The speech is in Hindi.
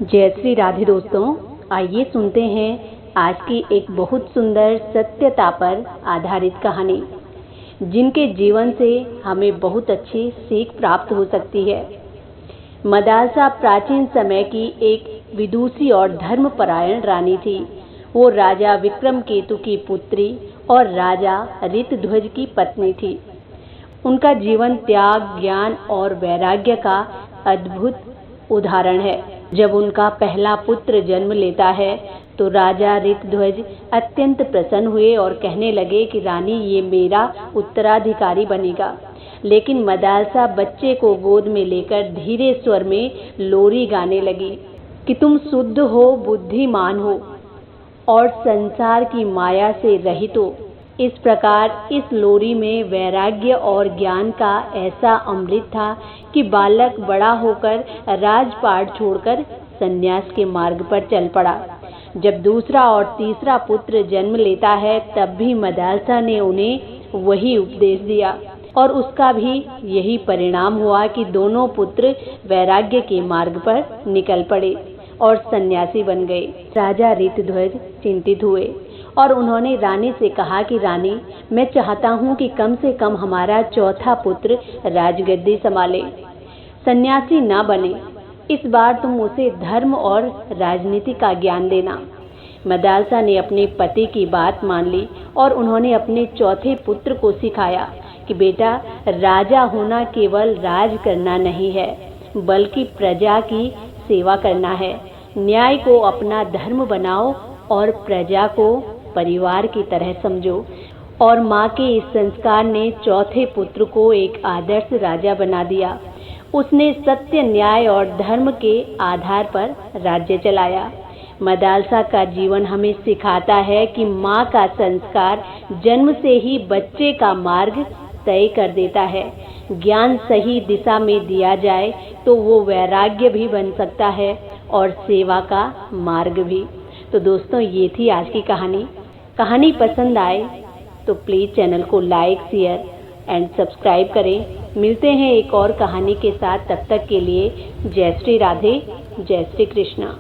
जय श्री राधे दोस्तों, आइए सुनते हैं आज की एक बहुत सुंदर सत्यता पर आधारित कहानी, जिनके जीवन से हमें बहुत अच्छी सीख प्राप्त हो सकती है। मदालसा प्राचीन समय की एक विदुषी और धर्मपरायण रानी थी। वो राजा विक्रमकेतु की पुत्री और राजा ऋतध्वज की पत्नी थी। उनका जीवन त्याग, ज्ञान और वैराग्य का अद्भुत उदाहरण है। जब उनका पहला पुत्र जन्म लेता है तो राजा ऋतध्वज अत्यंत प्रसन्न हुए और कहने लगे कि रानी, ये मेरा उत्तराधिकारी बनेगा। लेकिन मदालसा बच्चे को गोद में लेकर धीरे स्वर में लोरी गाने लगी कि तुम शुद्ध हो, बुद्धिमान हो और संसार की माया से रहित हो। इस प्रकार इस लोरी में वैराग्य और ज्ञान का ऐसा अमृत था कि बालक बड़ा होकर राजपाट छोड़कर सन्यास के मार्ग पर चल पड़ा। जब दूसरा और तीसरा पुत्र जन्म लेता है तब भी मदालसा ने उन्हें वही उपदेश दिया और उसका भी यही परिणाम हुआ कि दोनों पुत्र वैराग्य के मार्ग पर निकल पड़े और सन्यासी बन गए। राजा ऋतध्वज चिंतित हुए और उन्होंने रानी से कहा कि रानी, मैं चाहता हूँ कि कम से कम हमारा चौथा पुत्र राजगद्दी संभाले, सन्यासी ना बने। इस बार तुम उसे धर्म और राजनीति का ज्ञान देना। मदालसा ने अपने पति की बात मान ली और उन्होंने अपने चौथे पुत्र को सिखाया कि बेटा, राजा होना केवल राज करना नहीं है, बल्कि प्रजा की सेवा करना है। न्याय को अपना धर्म बनाओ और प्रजा को परिवार की तरह समझो। और माँ के इस संस्कार ने चौथे पुत्र को एक आदर्श राजा बना दिया। उसने सत्य, न्याय और धर्म के आधार पर राज्य चलाया। मदालसा का जीवन हमें सिखाता है कि माँ का संस्कार जन्म से ही बच्चे का मार्ग तय कर देता है। ज्ञान सही दिशा में दिया जाए तो वो वैराग्य भी बन सकता है और सेवा का मार्ग भी। तो दोस्तों, ये थी आज की कहानी। कहानी पसंद आए तो प्लीज़ चैनल को लाइक, शेयर एंड सब्सक्राइब करें। मिलते हैं एक और कहानी के साथ। तब तक के लिए जय श्री राधे, जय श्री कृष्णा।